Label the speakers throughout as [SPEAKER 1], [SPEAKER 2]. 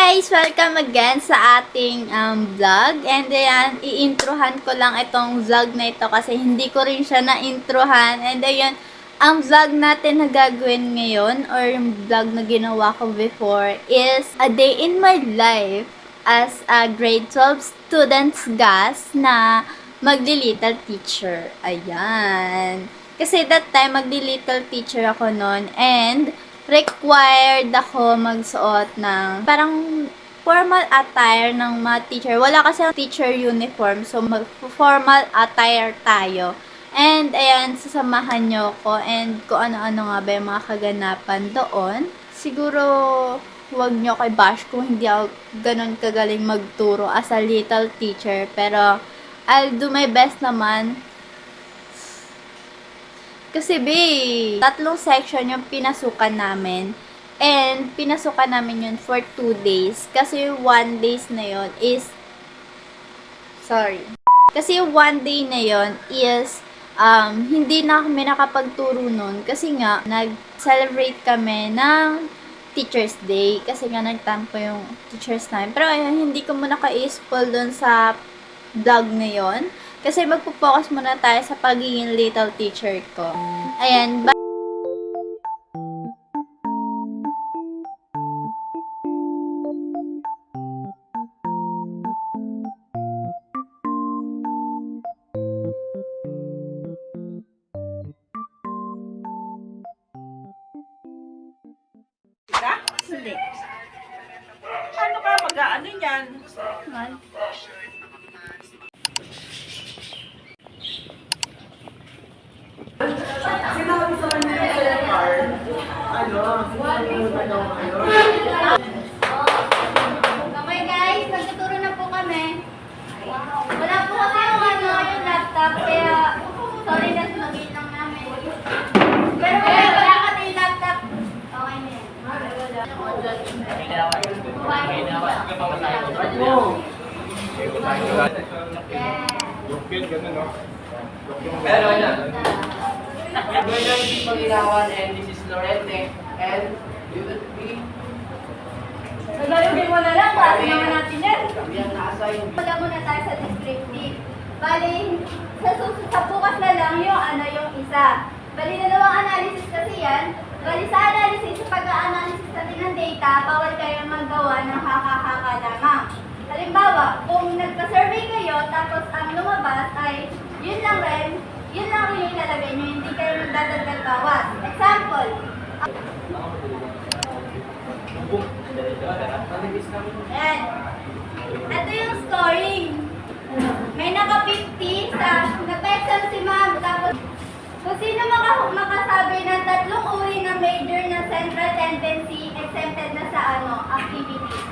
[SPEAKER 1] guys! Welcome again sa ating vlog. And ayan, i-introhan ko lang itong vlog na ito kasi hindi ko rin siya na-introhan. And ayan, ang vlog natin na gagawin ngayon or yung vlog na ginawa ko before is a day in my life as a grade 12 student's gas na magdi-little teacher. Ayan. Kasi that time, magdi-little teacher ako noon and required ako magsuot ng parang formal attire ng mga teacher. Wala kasi ang teacher uniform, so mag-formal attire tayo. And ayan, sasamahan nyo ko and kung ano-ano nga ba yung mga kaganapan doon. Siguro, huwag nyo kay bash kung hindi ako ganun kagaling magturo as a little teacher. Pero, I'll do my best naman. Kasi tatlong section yung pinasukan namin. And pinasukan namin yun for 2 days. Kasi 1 days na yun is Kasi 1 day na yun is hindi na kami nakapagturo nun. Kasi nga, nag-celebrate kami ng Teacher's Day. Kasi nga, nagtampo yung teachers namin. Pero ayun, hindi ko muna ka-spoil dun sa vlog na yun. Kasi magpo-focus muna tayo sa pagiging little teacher ko. Ayan. Hindi.
[SPEAKER 2] Ano ka? Mag-ano yan? Sinabi sa kanya sa car,
[SPEAKER 1] Okay guys, magtuturo na po kami. Wala po kasi yung laptop, kaya sorry na sumagin lang namin. Pero wala kasi yung laptop. Okay na yan.
[SPEAKER 3] Pero yan. Good morning, Panginoon, and this is Lorente, and we will be
[SPEAKER 1] Nagalugin mo na lang, kasi naman natin yan.
[SPEAKER 3] kami ang nasa-assign.
[SPEAKER 1] Wala muna tayo sa descriptive. Bali, sa bukas na lang yung isa. Bali, dalawang analysis kasi yan. Bali, sa analysis, sa pag-analysis natin ng data, bawal kayo magawa ng haka-haka lamang. Halimbawa, kung nagpa-survey kayo, tapos ang lumabas ay yun lang rin yung ilalagay nyo, hindi kayo magdadagdag bawas. Example, ayan. Ito yung scoring. May naka-50 sa nag-exam si ma'am. Tapos, kung sino makasabi ng tatlong uri ng major na central tendency exempted na sa activity.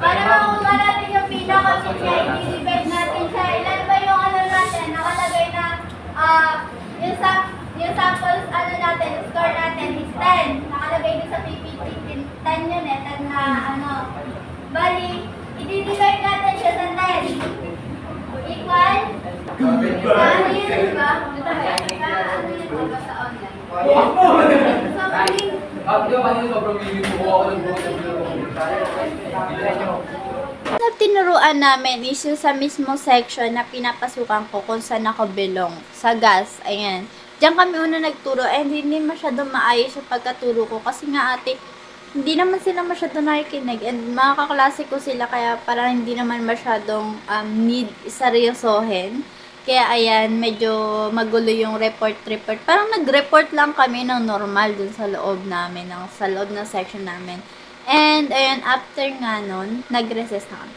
[SPEAKER 1] Para makuha natin yung pinaka-fit niya, i-divide natin siya. Ilan ba yung natin? Nakalagay na yung samples natin, score natin is 10. Nakalagay din sa PPT, 10 yun 10 na Bali, i-divide natin siya sa 10. Equal? Ano yun, diba? Ano yun, diba sa online? So, tinuruan namin is yung sa mismo section na pinapasukan ko kung saan ako belong. Sa gas, ayan. Diyan kami una nagturo and hindi masyadong maayos yung pagkaturo ko kasi nga ate, hindi naman sila masyadong nakikinig and mga kaklase ko sila kaya parang hindi naman masyadong need seryosohin. Kaya ayan, medyo magulo yung report. Parang nag-report lang kami ng normal dun sa loob namin, sa loob ng section namin. And ayan, after nga nun, nag-recess na kami.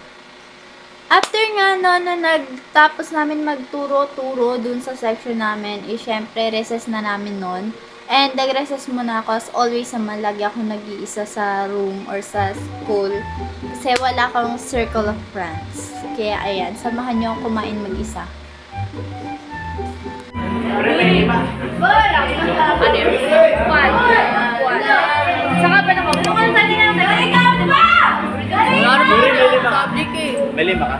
[SPEAKER 1] After nga nun, na nagtapos namin magturo-turo dun sa section namin, syempre, recess na namin nun. And nag-recess muna ako, as always naman, lagi ako nag-iisa sa room or sa school. Kasi wala akong circle of friends. Kaya ayan, samahan nyo akong kumain mag-isa.
[SPEAKER 4] Saka pa naman, kung saan din natin? Ikaw, di ba? Public eh.
[SPEAKER 5] May lima ka?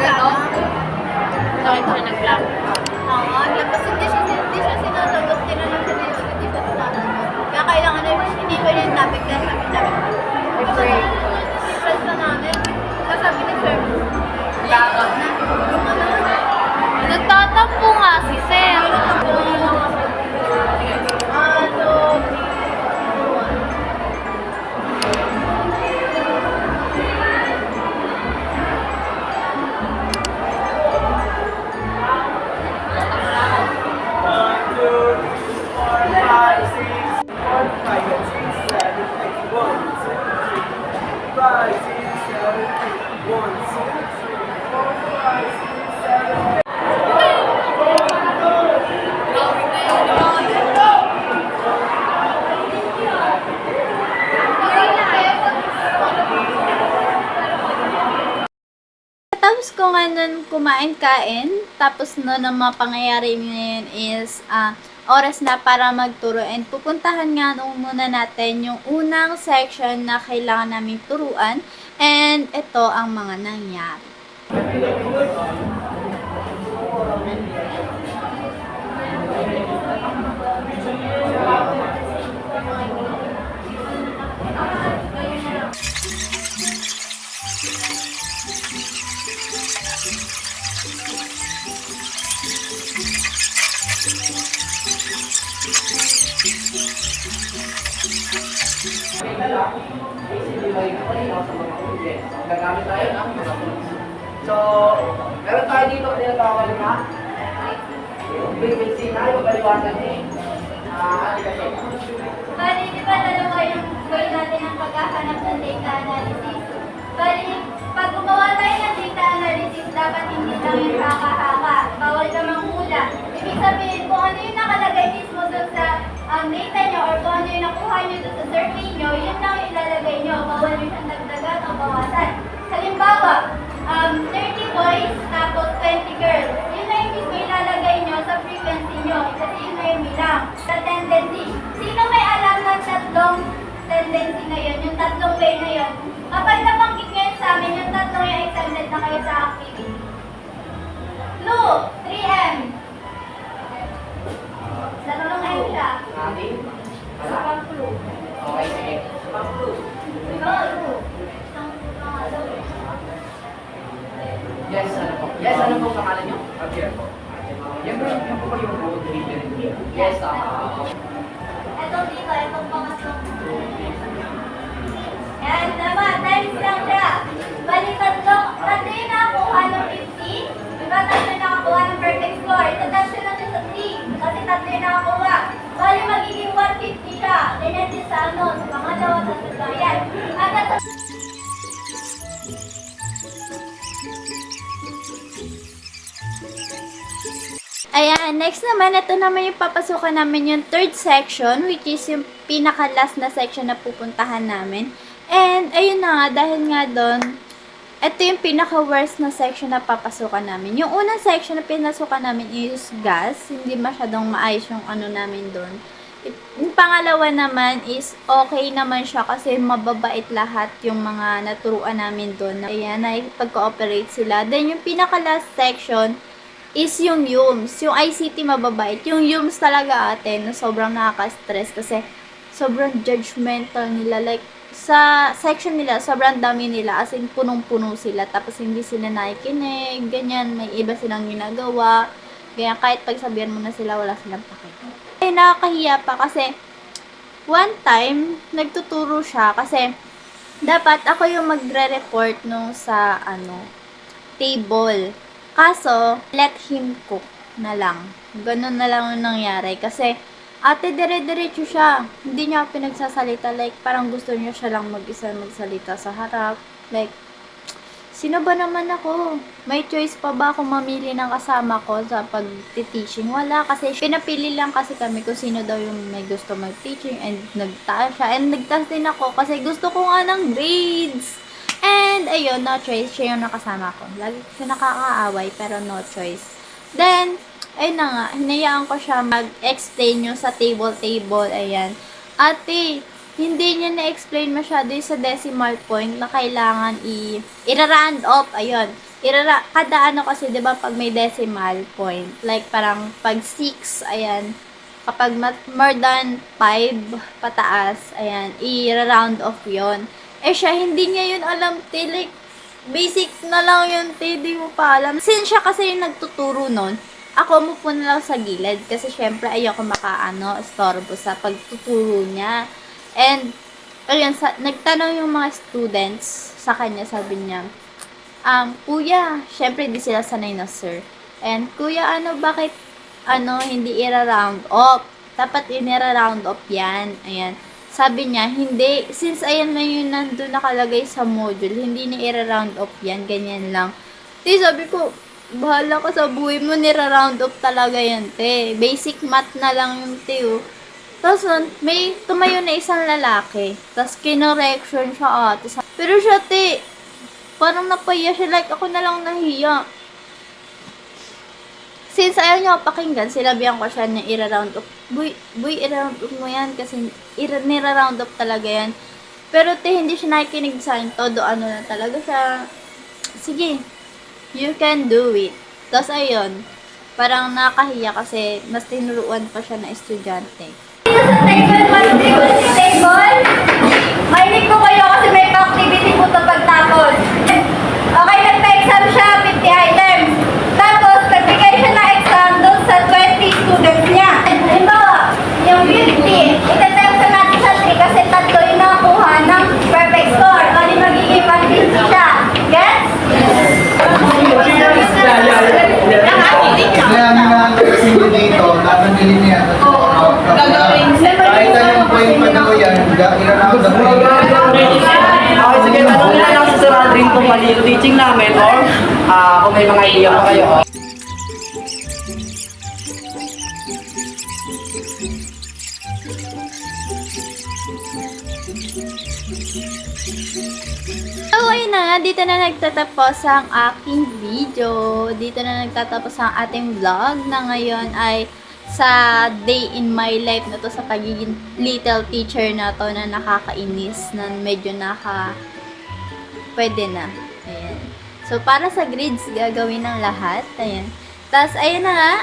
[SPEAKER 4] Sigurado? Bakit siya nag-vlog?
[SPEAKER 1] Oo, tapos hindi siya sinasagot, tinanong siya dito, hindi siya sinasagot. Kaya kailangan na hindi ko yung topic na sabi namin. Stress na namin. Kasabi ni Sir,
[SPEAKER 4] Nagtatampo nga si Sir.
[SPEAKER 1] tapos ko nga nun kumain-kain, tapos nun ang mga pangyayari ngayon is oras na para magturo and pupuntahan nga nung muna natin yung unang section na kailangan namin turuan and ito ang mga nangyari.
[SPEAKER 3] Gagamit tayo ng mga tools. So, meron tayo dito tinatawag na frequency na yung baliwanag ni kasi.
[SPEAKER 1] Bali, di ba dalawa yung goal natin ang paghahanap ng data analysis? Bali, pag gumawa tayo ng data analysis, dapat hindi lang yung haka-haka. Bawal ka manghula. Ibig sabihin, kung ano yung nakalagay mismo doon sa data nyo or kung ano yung nakuha nyo doon sa survey nyo, yun lang yung ilalagay nyo. Bawal nyo siyang dagdagan o bawasan. Halimbawa, 30 boys tapos 20 girls. Yun na yung mismo ilalagay nyo sa frequency nyo. Kasi yun na yung bilang. Sa tendency. Sino may alam ng tatlong tendency na yun? Yung tatlong way na yun? Kapag nabanggit nyo yun sa amin, yung tatlong yung exempted na kayo sa activity. Clue, 3M. Sa tanong M siya.
[SPEAKER 3] Ating?
[SPEAKER 1] Sa pang-clue.
[SPEAKER 3] Okay, sige.
[SPEAKER 1] Clue. Isang pangalaw.
[SPEAKER 3] Yes, ano po? Yes, ano po pangalan niyo? Javier po. Yan po ba yung road leader here? Yes, tama.
[SPEAKER 1] Ito dito, itong pangatlong. Yan, tama. Times lang siya. Bali, tatlo yung nakakuha ng 50. Diba, tatlo yung nakakuha ng perfect score. Itatouch lang siya sa 3. Kasi tatlo yung nakakuha. Bali, magiging 150 siya. Ganyan din sa sa pangalawa sa sagayan. At sa ayan, next naman, ito naman yung papasukan namin yung third section, which is yung pinaka-last na section na pupuntahan namin. And, ayun na nga, dahil nga doon, ito yung pinaka-worst na section na papasukan namin. Yung unang section na pinasukan namin is gas, hindi masyadong maayos yung ano namin doon. Yung pangalawa naman is okay naman siya kasi mababait lahat yung mga naturuan namin doon. Ayan, nakipag-cooperate sila. Then, yung pinaka-last section is yung YUMS. Yung ICT mababait. Yung YUMS talaga atin, na sobrang nakaka-stress kasi sobrang judgmental nila. Like, sa section nila, sobrang dami nila. As in, punong-puno sila. Tapos, hindi sila nakikinig. Ganyan, may iba silang ginagawa. Ganyan, kahit pagsabihan mo na sila, wala silang pakita. Eh, nakakahiya pa kasi one time, nagtuturo siya kasi dapat ako yung magre-report nung sa, table. Kaso, let him cook na lang. Ganun na lang yung nangyari. Kasi, ate, dire-diretso siya. Hindi niya ako pinagsasalita. Like, parang gusto niya siya lang mag-isa magsalita sa harap. Like, sino ba naman ako? May choice pa ba ako mamili ng kasama ko sa pag-teaching? Wala. Kasi, pinapili lang kasi kami kung sino daw yung may gusto mag-teaching. And, nagtaas siya. And, nagtaas din ako kasi gusto ko nga ng grades. And, ayun, no choice. Siya yung nakasama ko. Lagi siya nakakaaway, pero no choice. Then, ayun na nga, hinayaan ko siya mag-explain yung sa table. Ayan. Ate, hindi niya na-explain masyado yung sa decimal point na kailangan i-round off. Ayun. kada ano kasi, di ba, pag may decimal point, like parang pag 6, ayan, kapag more than 5 pataas, ayan, i-round off yon. Eh siya, hindi niya yun alam, te, like, basic na lang yun, te, di mo pa alam. Since siya kasi yung nagtuturo nun, ako umupo na lang sa gilid, kasi syempre ayoko istorbo sa pagtuturo niya. And, ayun, nagtanong yung mga students sa kanya, sabi niya, kuya, syempre di sila sanay na sir. And, kuya, bakit, hindi i-round off? Dapat i-round off yan. Ayan. Sabi niya, hindi, since ayan na yun nandun nakalagay sa module, hindi ni i-round off yan, ganyan lang. Te, sabi ko, bahala ka sa buhay mo, nira-round off talaga yan, te. Basic math na lang yung te, oh. Tapos, may tumayo na isang lalaki. Tapos, kinorection siya ate. Pero siya, te, parang napaya siya. Like, ako na lang nahiya. Since ayaw niya pakinggan, sinabihan ko siya na i-round up. Boy, i-round up mo yan. Kasi, nira-round up talaga yan. Pero, te, hindi siya nakikinig sa akin. Todo na talaga siya. Sige, you can do it. Tapos, ayun, parang nakahiya kasi mas tinuruan pa siya na estudyante.
[SPEAKER 4] Sa table, mag-table si table. Mahinig ko kayo kasi may pa-activity po ito pagtapos. Okay, nagpa-exam siya, 50 items. Tapos, nagbigay siya ng exam doon sa 20 students niya. Halimbawa, yung 50, itatype sa natin sa 3 kasi tatlo yung nakakuha ng perfect score. O di magiging 150 siya. Gets?
[SPEAKER 5] Kaya ang mga kasi dito, tatanggalin niya. Kahit anong point pa daw yan, i-round up mo.
[SPEAKER 3] Okay, sige, tanong nila lang sa Sir Aldrin kung mali yung teaching namin or kung may mga idea pa kayo.
[SPEAKER 1] Okay na nga, dito na nagtatapos ang aking video. Dito na nagtatapos ang ating vlog na ngayon ay sa day in my life na to, sa pagiging little teacher na to na nakakainis, na medyo pwede na. Ayan. So, para sa grades, gagawin ng lahat. Ayan. Tapos, ayun na nga.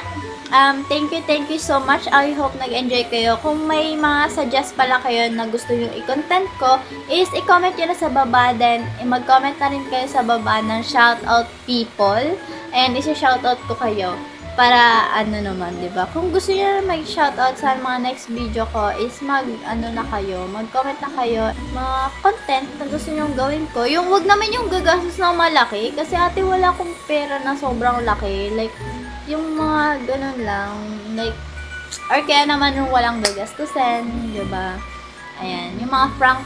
[SPEAKER 1] Thank you so much. I hope nag-enjoy kayo. Kung may mga suggest pala kayo na gusto nyo i-content ko, is i-comment nyo na sa baba. Then, mag-comment na rin kayo sa baba ng shoutout people. And isi-shoutout ko kayo. Para, naman, diba? Kung gusto nyo na mag-shoutout sa mga next video ko, is mag-comment na kayo. Mga content na gusto nyo gawin ko. Yung, wag naman yung gagastos ng malaki. Kasi ate, wala akong pera na sobrang laki. Like, yung mga ganun lang, like, or kaya naman yung walang gagastusin, diba? Ayan, yung mga prank,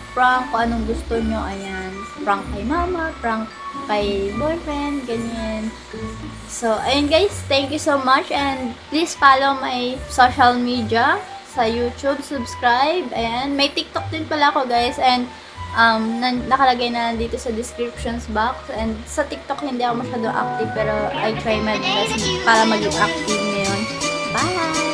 [SPEAKER 1] kung anong gusto nyo, ayan, prank kay mama, prank kay boyfriend, ganyan. So, ayun guys, thank you so much, and please follow my social media, sa YouTube, subscribe, ayan, may TikTok din pala ako guys, and nakalagay na dito sa descriptions box. And sa TikTok hindi ako masyado active, pero I try my best para maging active ngayon. Bye!